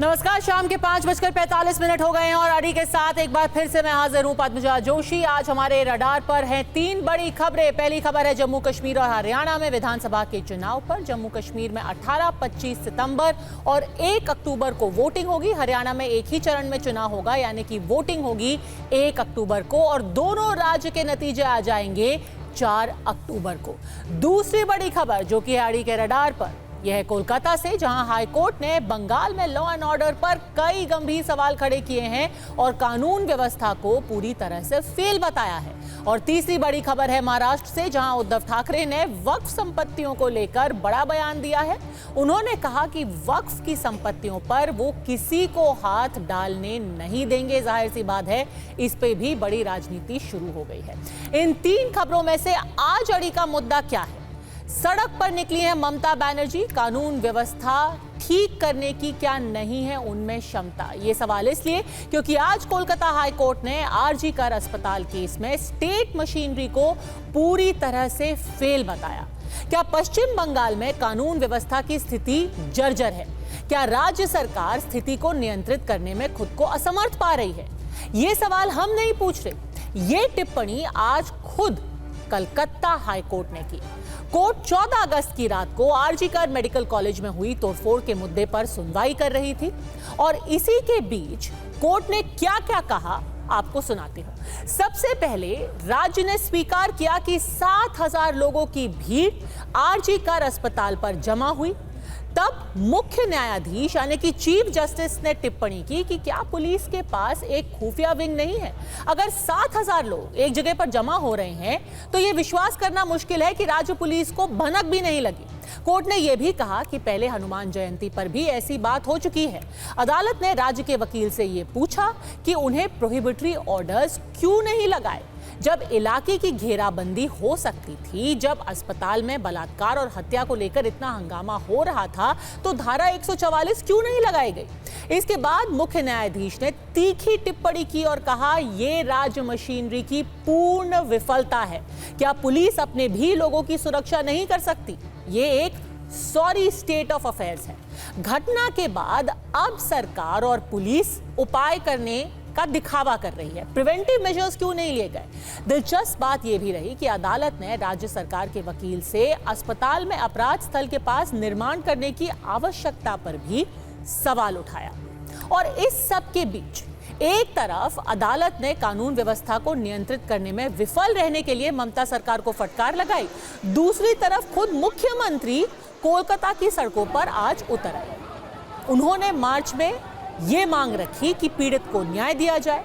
नमस्कार, शाम के 5:45 हो गए हैं और अड़ी के साथ एक बार फिर से मैं हाजिर हूं पद्मजा जोशी। आज हमारे रडार पर हैं 3 बड़ी खबरें। पहली खबर है जम्मू कश्मीर और हरियाणा में विधानसभा के चुनाव पर। जम्मू कश्मीर में 18, 25 सितंबर और 1 अक्टूबर को वोटिंग होगी। हरियाणा में एक ही चरण में चुनाव होगा, यानी कि वोटिंग होगी 1 अक्टूबर को और दोनों राज्य के नतीजे आ जाएंगे 4 अक्टूबर को। दूसरी बड़ी खबर जो कि अड़ी के रडार पर, यह है कोलकाता से, जहां हाईकोर्ट ने बंगाल में लॉ एंड ऑर्डर पर कई गंभीर सवाल खड़े किए हैं और कानून व्यवस्था को पूरी तरह से फेल बताया है। और तीसरी बड़ी खबर है महाराष्ट्र से, जहां उद्धव ठाकरे ने वक्फ संपत्तियों को लेकर बड़ा बयान दिया है। उन्होंने कहा कि वक्फ की संपत्तियों पर वो किसी को हाथ डालने नहीं देंगे। जाहिर सी बात है, इस पे भी बड़ी राजनीति शुरू हो गई है। इन 3 खबरों में से आज अड़ी का मुद्दा क्या है? सड़क पर निकली है ममता बनर्जी, कानून व्यवस्था ठीक करने की क्या नहीं है उनमें क्षमता? ये सवाल इसलिए क्योंकि आज कोलकाता हाई कोर्ट ने आरजी कर अस्पताल केस में स्टेट मशीनरी को पूरी तरह से फेल बताया। क्या पश्चिम बंगाल में कानून व्यवस्था की स्थिति जर्जर है? क्या राज्य सरकार स्थिति को नियंत्रित करने में खुद को असमर्थ पा रही है? ये सवाल हम नहीं पूछ रहे, ये टिप्पणी आज खुद कलकत्ता हाई कोर्ट ने की। कोर्ट 14 अगस्त की रात को आरजी कर मेडिकल कॉलेज में हुई तोड़फोड़ के मुद्दे पर सुनवाई कर रही थी और इसी के बीच कोर्ट ने क्या क्या कहा आपको सुनाती हूं। सबसे पहले राज्य ने स्वीकार किया कि 7,000 लोगों की भीड़ आरजी कर अस्पताल पर जमा हुई। तब मुख्य न्यायाधीश यानी कि चीफ जस्टिस ने टिप्पणी की कि क्या पुलिस के पास एक खुफिया विंग नहीं है? अगर 7,000 लोग एक जगह पर जमा हो रहे हैं तो यह विश्वास करना मुश्किल है कि राज्य पुलिस को भनक भी नहीं लगी। कोर्ट ने यह भी कहा कि पहले हनुमान जयंती पर भी ऐसी बात हो चुकी है। अदालत ने राज्य के वकील से यह पूछा कि उन्हें प्रोहिबिटरी ऑर्डर्स क्यों नहीं लगाए जब इलाके की घेराबंदी हो सकती थी। जब अस्पताल में बलात्कार और हत्या को लेकर इतना हंगामा हो रहा था तो धारा 144 क्यों नहीं लगाई गई? इसके बाद मुख्य न्यायाधीश ने तीखी टिप्पणी की और कहा, यह राज्य मशीनरी की पूर्ण विफलता है। क्या पुलिस अपने भी लोगों की सुरक्षा नहीं कर सकती? ये एक सॉरी स्टेट ऑफ अफेयर्स है। घटना के बाद अब सरकार और पुलिस उपाय करने का दिखावा कर रही है। प्रिवेंटिव मेजर्स क्यों नहीं लिए गए? दिलचस्प बात यह भी रही कि अदालत ने राज्य सरकार के वकील से अस्पताल में अपराध स्थल के पास निर्माण करने की आवश्यकता पर भी सवाल उठाया। और इस सब के बीच एक तरफ अदालत ने कानून व्यवस्था को नियंत्रित करने में विफल रहने के लिए ममता सरकार को फटकार लगाई। दूसरी तरफ खुद मुख्यमंत्री कोलकाता की सड़कों पर आज उतर आए। उन्होंने मार्च में ये मांग रखी कि पीड़ित को न्याय दिया जाए।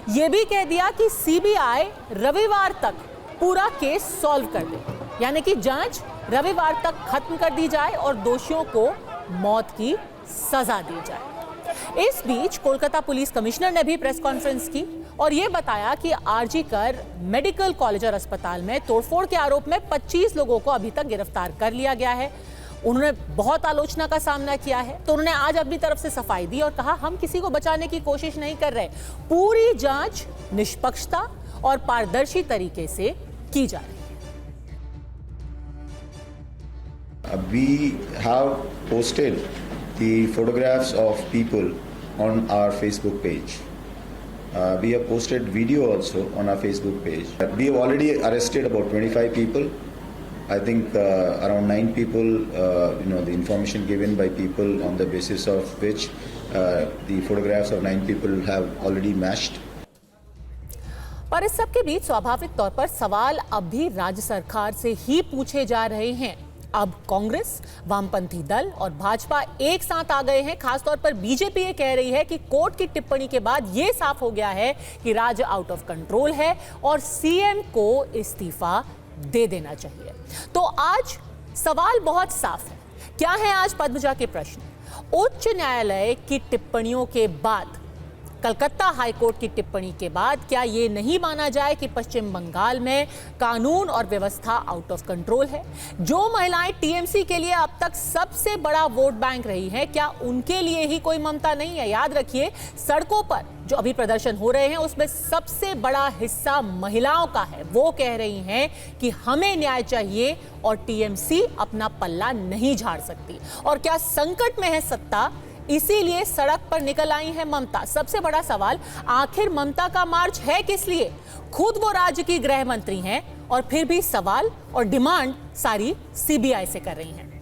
यह भी कह दिया कि सीबीआई रविवार तक पूरा केस सॉल्व कर दे, यानी कि जांच रविवार तक खत्म कर दी जाए और दोषियों को मौत की सजा दी जाए। इस बीच कोलकाता पुलिस कमिश्नर ने भी प्रेस कॉन्फ्रेंस की और यह बताया कि आरजी कर मेडिकल कॉलेज और अस्पताल में तोड़फोड़ के आरोप में 25 लोगों को अभी तक गिरफ्तार कर लिया गया है। उन्होंने बहुत आलोचना का सामना किया है, तो उन्होंने आज अपनी तरफ से सफाई दी और कहा, हम किसी को बचाने की कोशिश नहीं कर रहे, पूरी जांच निष्पक्षता और पारदर्शी तरीके से की जा रही है। We have posted the photographs of people on our Facebook page. We have posted video also on our Facebook page. We have already arrested about 25 people. I think around 9 people, the information given by people on the basis of which the photographs of 9 people have already matched. पर इस सब के बीच स्वाभाविक तौर पर सवाल अब भी राज्य सरकार से ही पूछे जा रहे हैं। अब कांग्रेस, वामपंथी दल और भाजपा एक साथ आ गए हैं। खासतौर पर बीजेपी ये कह रही है कि कोर्ट की टिप्पणी के बाद ये साफ हो गया है कि राज्य आउट ऑफ कंट्रोल है और सीएम को इस्तीफा दे देना चाहिए। तो आज सवाल बहुत साफ है। क्या है आज पद्मजा के प्रश्न? उच्च न्यायालय की टिप्पणियों के बाद, कलकत्ता हाईकोर्ट की टिप्पणी के बाद क्या ये नहीं माना जाए कि पश्चिम बंगाल में कानून और व्यवस्था आउट ऑफ कंट्रोल है? जो महिलाएं टीएमसी के लिए अब तक सबसे बड़ा वोट बैंक रही हैं, क्या उनके लिए ही कोई ममता नहीं है? याद रखिए, सड़कों पर जो अभी प्रदर्शन हो रहे हैं उसमें सबसे बड़ा हिस्सा महिलाओं का है। वो कह रही हैं कि हमें न्याय चाहिए और टीएमसी अपना पल्ला नहीं झाड़ सकती। और क्या संकट में है सत्ता, इसीलिए सड़क पर निकल आई हैं ममता। सबसे बड़ा सवाल, आखिर ममता का मार्च है किस लिए? खुद वो राज्य की गृह मंत्री हैं और फिर भी सवाल और डिमांड सारी सीबीआई से कर रही हैं।